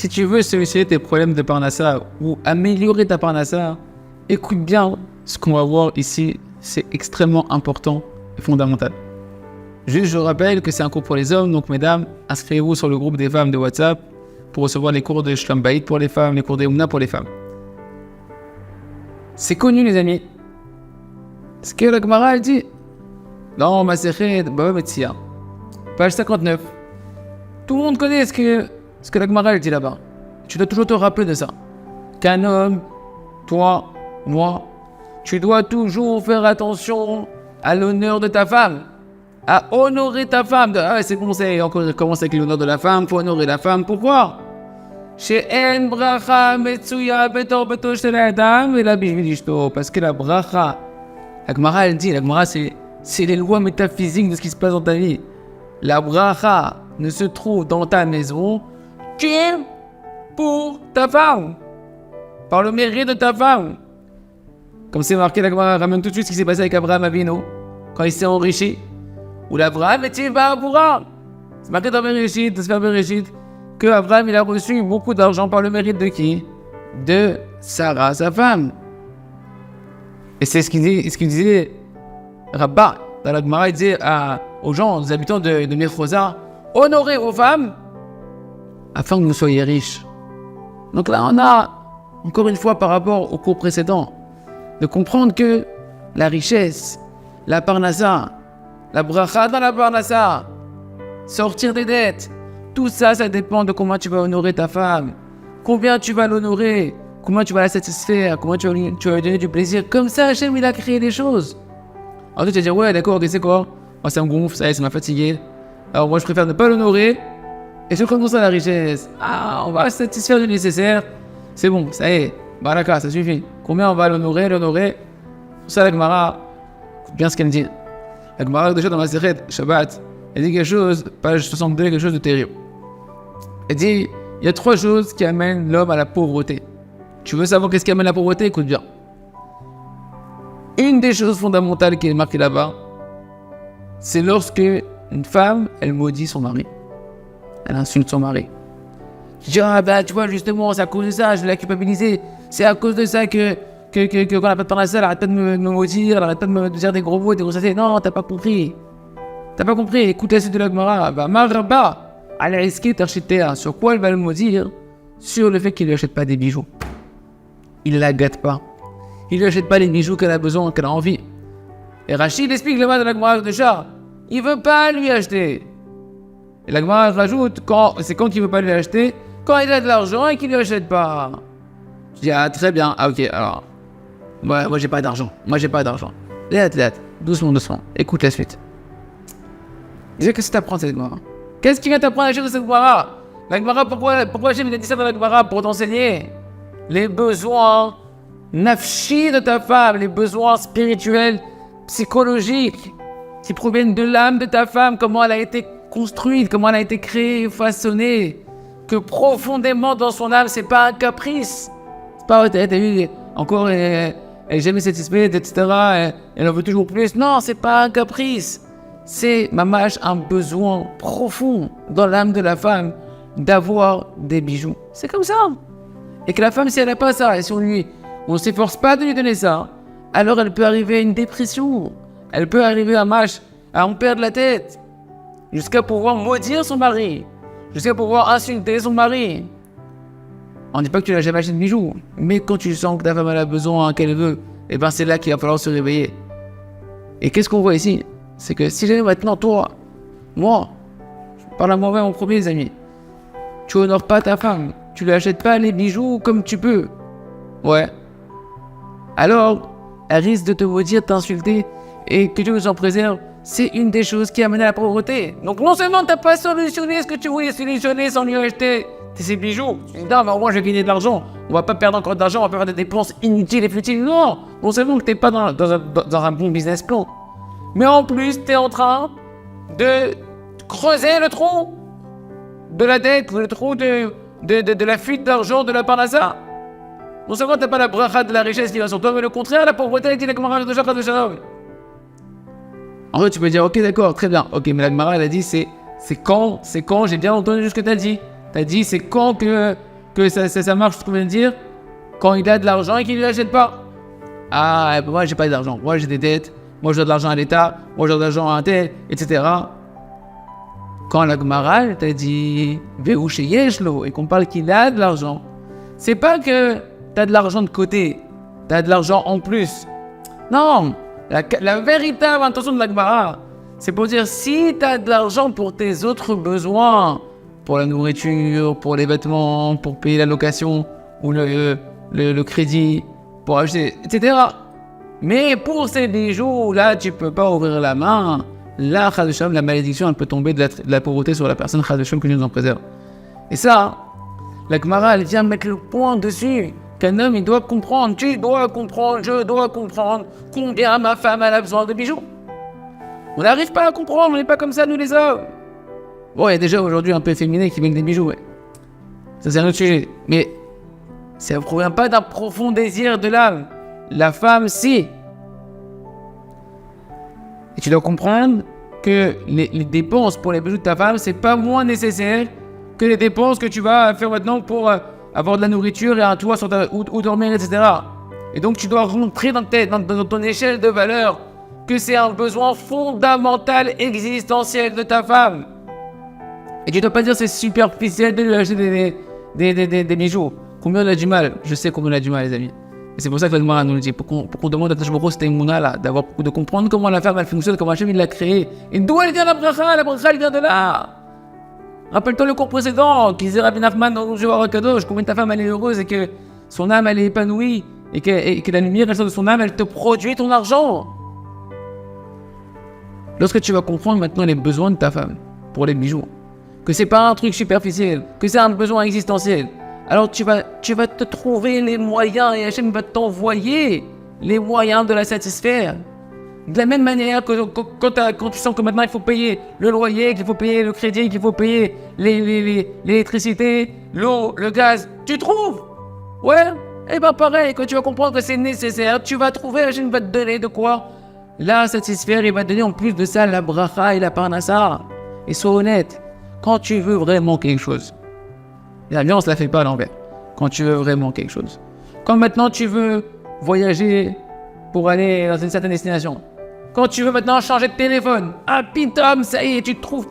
Si tu veux solutionner tes problèmes de parnassa ou améliorer ta parnassa, écoute bien ce qu'on va voir ici, c'est extrêmement important et fondamental. Juste, je rappelle que c'est un cours pour les hommes, donc mesdames, inscrivez-vous sur le groupe des femmes de WhatsApp pour recevoir les cours de Shlom Bayit pour les femmes, les cours de Oumna pour les femmes. C'est connu, les amis. Ce que la Gemara elle dit dans Masechet Baba Metzia, page 59. Tout le monde connaît ce que la Gemara elle dit là-bas. Tu dois toujours te rappeler de ça. Qu'un homme, toi, moi, tu dois toujours faire attention à l'honneur de ta femme, à honorer ta femme. Ah, c'est bon, c'est encore commencer avec l'honneur de la femme, faut honorer la femme. Pourquoi? Chez En Bracha Metsuya Betor Beto Shel Adam et la Bishvilishto. Parce que la bracha, la Gemara elle dit, la Gemara c'est les lois métaphysiques de ce qui se passe dans ta vie. La bracha ne se trouve dans ta maison que pour ta femme, par le mérite de ta femme. Comme c'est marqué, la Gemara ramène tout de suite ce qui s'est passé avec Abraham Avinu quand il s'est enrichi. Ou l'Abraham était Ba'aboura. C'est marqué dans Bereshit, dans Sefer Bereshit, que Abraham il a reçu beaucoup d'argent par le mérite de qui? De Sarah, sa femme. Et c'est ce qu'il disait Rabba dans la Gemara, il disait aux gens, aux habitants de Mechosa, honorez vos femmes afin que vous soyez riches. Donc là, on a, encore une fois par rapport au cours précédent, de comprendre que la richesse, la parnassa, la bracha dans la parnassa, sortir des dettes, tout ça, ça dépend de comment tu vas honorer ta femme, combien tu vas l'honorer, comment tu vas la satisfaire, comment tu vas lui donner du plaisir. Comme ça, Hachem, il a créé les choses. Ensuite, tu vas dire, ouais, d'accord, ok, c'est quoi? Moi, ça me gonfle, ça y est, ça m'a fatigué. Alors, moi, je préfère ne pas l'honorer. Et je commence à la richesse. Ah, on va satisfaire du nécessaire. C'est bon, ça y est. Baraka, ça suffit. Combien on va l'honorer? Pour ça, la Gemara, écoute bien ce qu'elle dit. La Gemara, déjà dans la Masechet Shabbat, elle dit quelque chose, page 62, quelque chose de terrible. Elle dit, il y a 3 choses qui amènent l'homme à la pauvreté. Tu veux savoir qu'est-ce qui amène la pauvreté? Écoute bien. Une des choses fondamentales qui est marquée là-bas, c'est lorsque une femme, elle maudit son mari. Elle insulte son mari. Je dis, ah bah tu vois, justement, c'est à cause de ça, je vais la culpabiliser. C'est à cause de ça que quand elle n'a pas de parnassa, elle arrête pas de me maudire, elle arrête pas de me dire des gros mots, des grossetés. Non, t'as pas compris. T'as pas compris, écoute la suite de la Gemara. Bah, Maraba, elle a risqué d'architer. Sur quoi elle va le maudire? Sur le fait qu'il lui achète pas des bijoux. Il la gâte pas. Il lui achète pas les bijoux qu'elle a besoin, qu'elle a envie. Et Rachid explique le mal de la Gemara de Char. Il veut pas lui acheter. Et la Gemara rajoute, c'est quand il veut pas lui acheter, quand il a de l'argent et qu'il lui achète pas. Je dis, ah très bien, ah ok, alors. Moi j'ai pas d'argent. Doucement. Écoute la suite. Qu'est-ce que t'apprends cette Gemara? Qu'est-ce qui vient t'apprendre la chose de cette Gemara? La Gemara, pourquoi j'ai dit ça dans la Gemara? Pour t'enseigner les besoins nafshi de ta femme, les besoins spirituels, psychologiques, qui proviennent de l'âme de ta femme, comment elle a été construite, comment elle a été créée, façonnée, que profondément dans son âme, c'est pas un caprice. C'est pas, t'as vu, encore, elle est jamais satisfaite, etc., elle en veut toujours plus. Non, c'est pas un caprice. C'est, mamash, un besoin profond dans l'âme de la femme d'avoir des bijoux. C'est comme ça. Et que la femme, si elle n'a pas ça, et si on ne s'efforce pas de lui donner ça, alors elle peut arriver à une dépression. Elle peut arriver à en perdre la tête. Jusqu'à pouvoir maudire son mari. Jusqu'à pouvoir insulter son mari. On ne dit pas que tu n'as jamais acheté de bijoux. Mais quand tu sens que ta femme a besoin, qu'elle veut, et ben c'est là qu'il va falloir se réveiller. Et qu'est-ce qu'on voit ici? C'est que si jamais maintenant, moi, je parle à moi-même en premier, les amis. Tu honores pas ta femme. Tu lui achètes pas les bijoux comme tu peux. Ouais. Alors, elle risque de te maudire, t'insulter, et que Dieu nous en préserve. C'est une des choses qui amène à la pauvreté. Donc non seulement t'as pas solutionné ce que tu voulais solutionner sans lui acheter ses bijoux. Non, mais au moins je vais gagner de l'argent. On va pas perdre encore d'argent, on va pas faire des dépenses inutiles et futiles. Non, non seulement que t'es pas dans un bon business plan, mais en plus t'es en train de creuser le trou de la dette, le trou de la fuite d'argent de la parnassa. Non seulement t'as pas la bracha de la richesse qui va sur toi, mais le contraire, la pauvreté, elle dit la Gemara de Shachar de Shalom. En fait, tu peux dire, ok, d'accord, très bien. Ok, mais la Gemara, elle a dit, c'est quand, j'ai bien entendu ce que t'as dit. T'as dit, c'est quand que que ça marche, ce qu'on vient de dire, quand il a de l'argent et qu'il ne l'achète pas. Ah, moi, j'ai pas d'argent. Moi, j'ai des dettes. Moi, je dois de l'argent à l'État. Moi, je dois de l'argent à un tel, etc. Quand la Gemara t'a dit Ve'u sheyeshlo et qu'on parle qu'il a de l'argent, c'est pas que t'as de l'argent de côté, t'as de l'argent en plus. Non, la véritable intention de la Gemara, c'est pour dire si t'as de l'argent pour tes autres besoins, pour la nourriture, pour les vêtements, pour payer la location ou le crédit, pour acheter, etc. Mais pour ces bijoux, là, tu peux pas ouvrir la main. Là, la malédiction, elle peut tomber de la pauvreté sur la personne, que Dieu nous en préserve. Et ça, la Gemara, elle vient mettre le point dessus. Qu'un homme, il doit comprendre, tu dois comprendre, je dois comprendre combien ma femme elle a besoin de bijoux. On n'arrive pas à comprendre, on n'est pas comme ça, nous les hommes. Bon, il y a déjà aujourd'hui un peu féminin qui veulent des bijoux, ouais. Ça, c'est un autre sujet. Mais ça ne provient pas d'un profond désir de l'âme. La femme, si. Et tu dois comprendre que les dépenses pour les bijoux de ta femme, c'est pas moins nécessaire que les dépenses que tu vas faire maintenant pour avoir de la nourriture et un toit où dormir, etc. Et donc tu dois rentrer dans ton échelle de valeur que c'est un besoin fondamental, existentiel de ta femme. Et tu dois pas dire c'est superficiel de lui acheter des bijoux. Combien on a du mal? Je sais combien on a du mal, les amis. Et c'est pour ça que la Gemara nous le dit, pour qu'on demande à Tashboro, c'était Mouna là, de comprendre comment la femme elle fonctionne, comment Hachem il l'a créée. Et d'où elle vient la bracha elle vient de là. Rappelle-toi le cours précédent, qui disait Rabbi Nachman dans le Zohar HaKadosh, combien ta femme elle est heureuse et que son âme elle est épanouie, et que la lumière elle sort de son âme, elle te produit ton argent. Lorsque tu vas comprendre maintenant les besoins de ta femme pour les bijoux, que c'est pas un truc superficiel, que c'est un besoin existentiel, alors tu vas te trouver les moyens et Hachem va t'envoyer les moyens de la satisfaire. De la même manière que quand tu sens que maintenant il faut payer le loyer, qu'il faut payer le crédit, qu'il faut payer l'électricité, l'eau, le gaz, tu trouves. Ouais, et ben pareil, quand tu vas comprendre que c'est nécessaire, tu vas trouver, Hachem va te donner de quoi la satisfaire, il va te donner en plus de ça la bracha et la parnassa. Et sois honnête, quand tu veux vraiment quelque chose, la vie, on ne se la fait pas à l'envers. Quand tu veux vraiment quelque chose. Quand maintenant tu veux voyager pour aller dans une certaine destination. Quand tu veux maintenant changer de téléphone. Ah, pitom, ça y est, tu te trouves.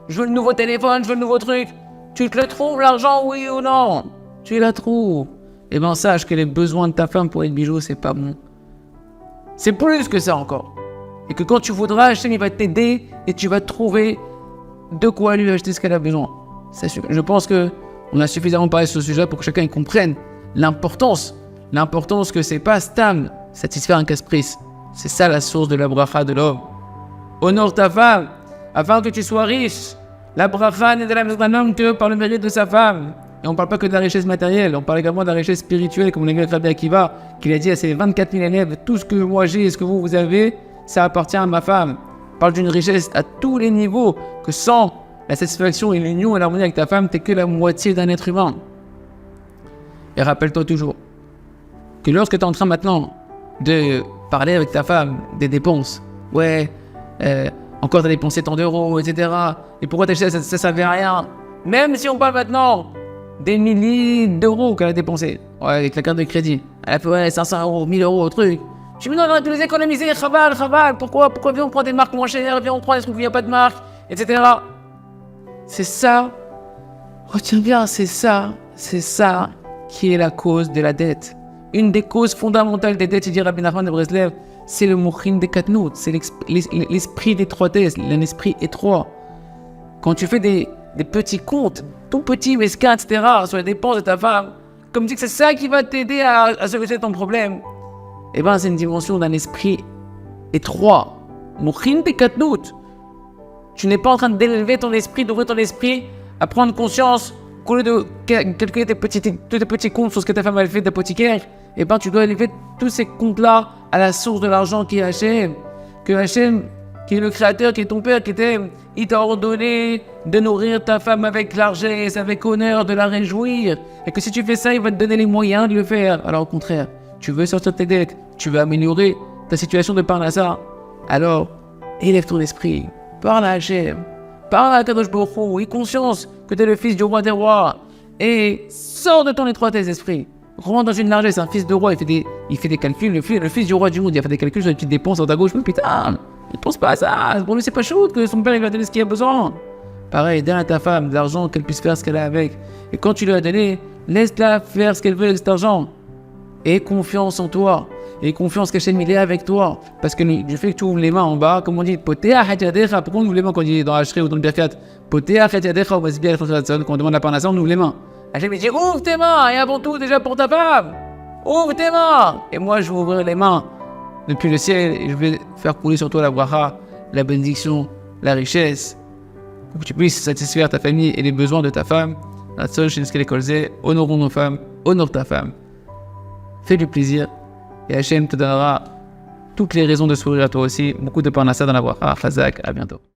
Je veux le nouveau téléphone, je veux le nouveau truc. Tu te le trouves, l'argent, oui ou non? Tu la trouves. Eh bien, sache que les besoins de ta femme pour les bijoux, c'est pas bon. C'est plus que ça encore. Et que quand tu voudras, Hachem, il va t'aider et tu vas trouver de quoi lui acheter ce qu'elle a besoin. Je pense qu'on a suffisamment parlé sur ce sujet pour que chacun comprenne l'importance que c'est pas stam, satisfaire un caprice. C'est ça la source de la bracha de l'homme. Honore ta femme, afin que tu sois riche. La bracha n'est de la maison d'un homme que par le mérite de sa femme. Et on ne parle pas que de la richesse matérielle, on parle également de la richesse spirituelle, comme l'explique Rabbi Akiva, qu'il a dit à ses 24 000 élèves, tout ce que moi j'ai et ce que vous avez, ça appartient à ma femme. On parle d'une richesse à tous les niveaux, que sans la satisfaction et l'union et l'harmonie avec ta femme, t'es que la moitié d'un être humain. Et rappelle-toi toujours que lorsque tu es en train maintenant de parler avec ta femme des dépenses, encore t'as dépensé tant d'euros, etc. Et pourquoi t'as acheté ça, ça servait à rien. Même si on parle maintenant des milliers d'euros qu'elle a dépensé, avec la carte de crédit, elle a fait 500 euros, 1000 euros, truc. Je me dis non, on aurait pu les économiser, chaval, pourquoi viens on prend des marques moins chères, viens on prend des trucs où il n'y a pas de marque, etc. C'est ça, retiens bien, c'est ça qui est la cause de la dette. Une des causes fondamentales des dettes, il dit Rabbi Nachman de Breslev, c'est le mochin des katnout, c'est l'esprit d'étroitesse, l'esprit étroit. Quand tu fais des petits comptes, tout petit, mesquin, etc., sur les dépenses de ta femme, comme tu dis que c'est ça qui va t'aider à solutionner ton problème, eh bien c'est une dimension d'un esprit étroit. Mochin des katnout. Tu n'es pas en train d'élever ton esprit, d'ouvrir ton esprit, à prendre conscience qu'au lieu de calculer tous tes petits comptes sur ce que ta femme a fait d'apothicaire, eh ben tu dois élever tous ces comptes-là à la source de l'argent qui est Hachem. Que Hachem, qui est le créateur, qui est ton père, qui t'aime, il t'a ordonné de nourrir ta femme avec largesse, avec honneur, de la réjouir. Et que si tu fais ça, il va te donner les moyens de le faire. Alors au contraire, tu veux sortir de tes dettes, tu veux améliorer ta situation de parnassa, alors élève ton esprit. Parle à Hachem, parle à Kadosh Baruch Hu, aie conscience que tu es le fils du roi des rois, et sors de ton étroitesse d'esprit. Rentre dans une largesse. Un fils de roi, il fait des calculs. Le fils du roi du monde, il a fait des calculs sur les petites dépenses à gauche. Mais putain, il pense pas à ça. Pour lui, c'est pas chaud que son père il va donner ce qu'il a besoin. Pareil, donne à ta femme de l'argent qu'elle puisse faire ce qu'elle a avec. Et quand tu lui as donné, laisse-la faire ce qu'elle veut avec cet argent. Aie confiance en toi. Aie confiance qu'Hachem il est avec toi. Parce que du fait que tu ouvres les mains en bas, comme on dit, potea hajadecha. Pourquoi on ouvre les mains quand on dit dans Hachri ou dans le Birkat? Potea hajadecha ou masbiel quand on demande la parnassa, on ouvre les mains. Hachem il dit ouvre tes mains et avant tout déjà pour ta femme. Ouvre tes mains. Et moi je vais ouvrir les mains depuis le ciel et je vais faire couler sur toi la bracha, la bénédiction, la richesse. Pour que tu puisses satisfaire ta famille et les besoins de ta femme. La seule chez les Kolzé, honorons nos femmes, honore ta femme. Fais du plaisir et Hachem te donnera toutes les raisons de sourire à toi aussi. Beaucoup de parnassa dans la bracha. Chazak, à bientôt.